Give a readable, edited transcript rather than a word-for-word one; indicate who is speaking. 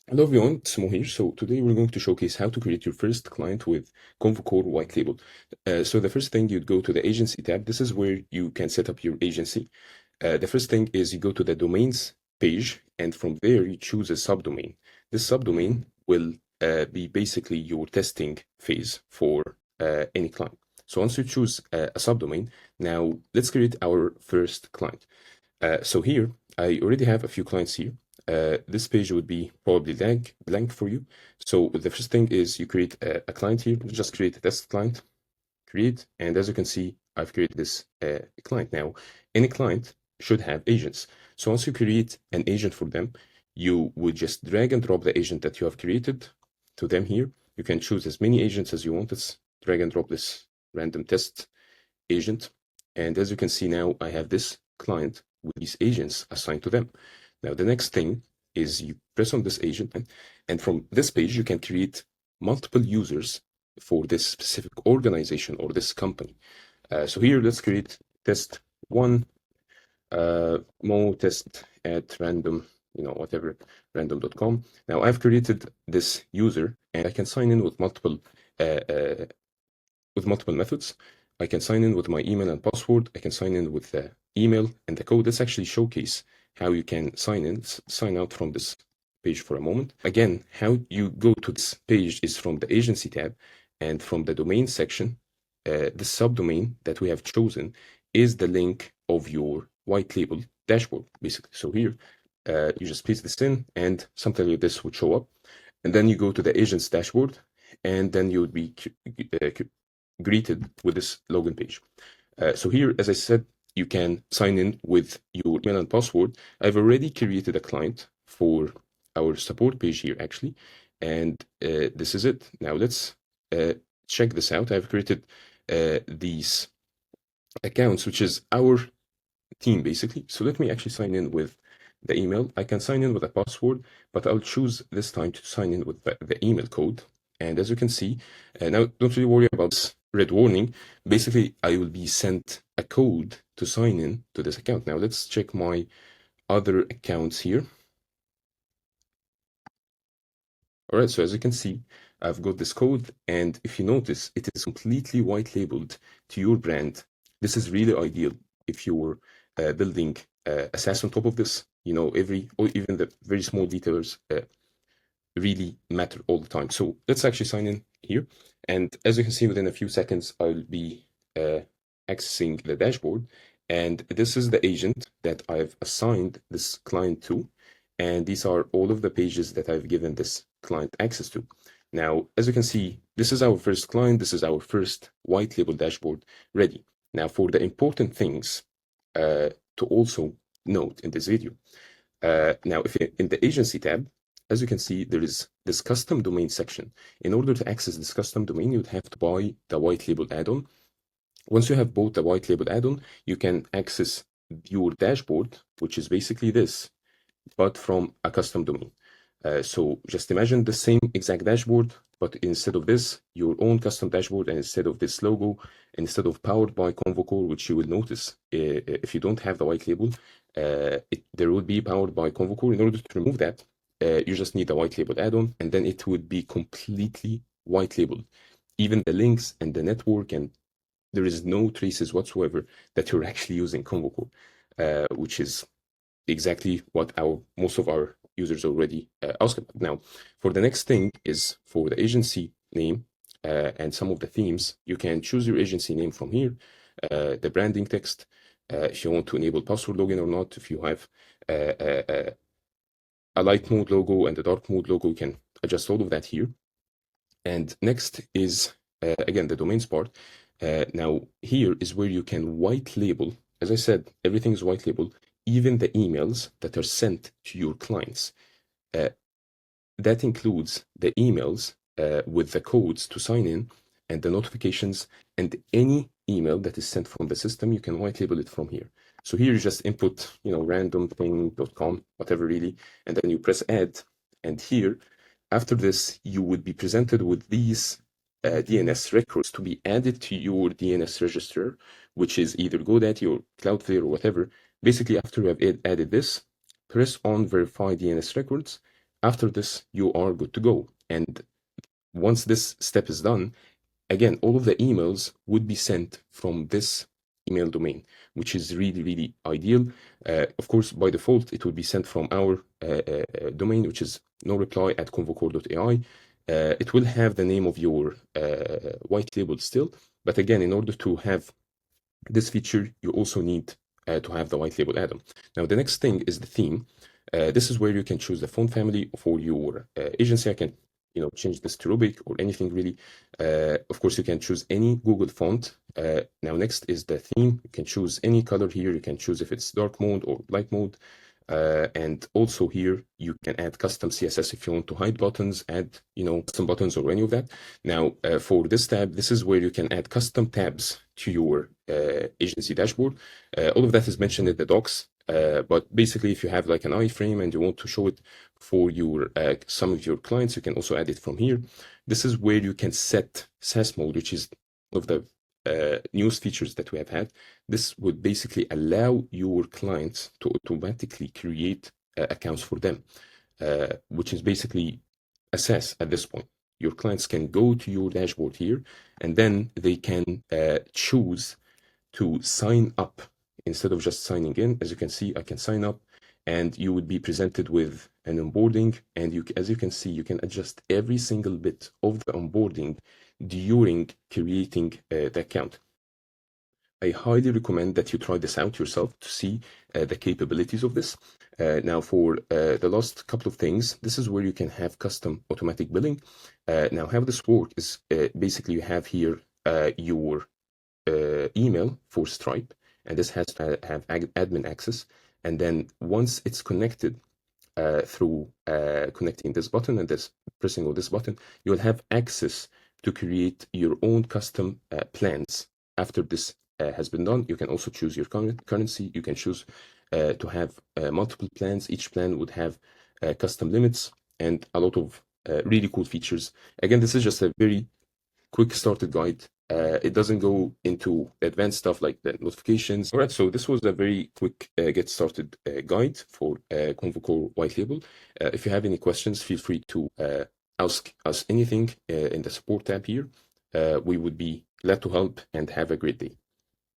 Speaker 1: Hello everyone, it's Mo here. So today we're going to showcase how to create your first client with Convocore Whitelabel. So the first thing, you'd go to the agency tab. This is where you can set up your agency. The first thing is you go to the domains page, and from there you choose a subdomain. This subdomain will be basically your testing phase for any client. So once you choose a subdomain, now let's create our first client. So here, I already have a few clients here. This page would be probably blank for you. So the first thing is you create a client here. Just create a test client, create, and as you can see, I've created this client. Now, any client should have agents. So once you create an agent for them, you would just drag and drop the agent that you have created to them here. You can choose as many agents as you want. Let's drag and drop this random test agent. And as you can see now, I have this client with these agents assigned to them. Now, the next thing is you press on this agent, and from this page, you can create multiple users for this specific organization or this company. So here, let's create test one, mo test at random, whatever, random.com. Now, I've created this user, and I can sign in with multiple methods. I can sign in with my email and password. I can sign in with the email and the code. Let's actually showcase how you can sign out from this page for a moment. Again, how you go to this page is from the agency tab, and from the domain section, the subdomain that we have chosen is the link of your Whitelabel dashboard, basically. So here, you just paste this in, and something like this would show up. And then you go to the agent's dashboard, and then you would be greeted with this login page. So here, as I said, you can sign in with your email and password. I've already created a client for our support page here, actually, and this is it. Now let's check this out. I've created these accounts, which is our team, basically. So let me actually sign in with the email. I can sign in with a password, but I'll choose this time to sign in with the email code. And as you can see, now don't really worry about this red warning. Basically, I will be sent a code to sign in to this account. Now let's check my other accounts here. All right, so as you can see, I've got this code, and if you notice, it is completely white labeled to your brand. This is really ideal if you're building a SaaS on top of this. Or even the very small details really matter all the time. So let's actually sign in here. And as you can see, within a few seconds, I'll be accessing the dashboard. And this is the agent that I've assigned this client to. And these are all of the pages that I've given this client access to. Now, as you can see, this is our first client. This is our first Whitelabel dashboard ready. Now, for the important things to also note in this video. Now, if in the agency tab, as you can see, there is this custom domain section. In order to access this custom domain, you'd have to buy the Whitelabel add-on. Once you have bought the Whitelabel add-on, you can access your dashboard, which is basically this, but from a custom domain. So just imagine the same exact dashboard, but instead of this, your own custom dashboard, and instead of this logo, instead of powered by Convocore, which you will notice if you don't have the Whitelabel, there would be powered by Convocore. In order to remove that, you just need a Whitelabel add-on, and then it would be completely Whitelabeled. Even the links and the network, and there is no traces whatsoever that you're actually using Convocore, which is exactly what most of our users already ask about. Now, for the next thing is for the agency name and some of the themes. You can choose your agency name from here, the branding text, if you want to enable password login or not, if you have a light mode logo and a dark mode logo, you can adjust all of that here. And next is, again, the domains part. Now, here is where you can white label. As I said, everything is white label, even the emails that are sent to your clients. That includes the emails with the codes to sign in and the notifications, and any email that is sent from the system, you can white label it from here. So here you just input, randomthing.com, whatever really, and then you press add. And here, after this, you would be presented with these DNS records to be added to your DNS register, which is either GoDaddy or Cloudflare or whatever. Basically, after you have added this, press on verify DNS records. After this, you are good to go. And once this step is done, again, all of the emails would be sent from this email domain, which is really, really ideal. Of course, by default, it would be sent from our domain, which is no reply at convocore.ai. It will have the name of your white label still. But again, in order to have this feature, you also need to have the white label add-on. Now, the next thing is the theme. This is where you can choose the font family for your agency. I can, change this to Rubik or anything really. Of course, you can choose any Google font. Now, next is the theme. You can choose any color here. You can choose if it's dark mode or light mode. And also here, you can add custom CSS if you want to hide buttons, add, custom buttons or any of that. Now, for this tab, this is where you can add custom tabs to your agency dashboard. All of that is mentioned in the docs. But basically, if you have like an iframe and you want to show it for your some of your clients, you can also add it from here. This is where you can set SaaS mode, which is one of the newest features that we have had. This would basically allow your clients to automatically create accounts for them, which is basically a SaaS at this point. Your clients can go to your dashboard here, and then they can choose to sign up instead of just signing in. As you can see, I can sign up, and you would be presented with an onboarding, and as you can see, you can adjust every single bit of the onboarding during creating the account. I highly recommend that you try this out yourself to see the capabilities of this. Now, for the last couple of things, this is where you can have custom automatic billing. Now, how this works is basically you have here your email for Stripe, and this has to have admin access. And then once it's connected through connecting this button and pressing on this button, you'll have access to create your own custom plans. After this has been done, you can also choose your currency. You can choose to have multiple plans. Each plan would have custom limits and a lot of really cool features. Again, this is just a very quick started guide. It doesn't go into advanced stuff like the notifications. All right, so this was a very quick get started guide for Convocore White Label. If you have any questions, feel free to ask us anything in the support tab here. We would be glad to help, and have a great day.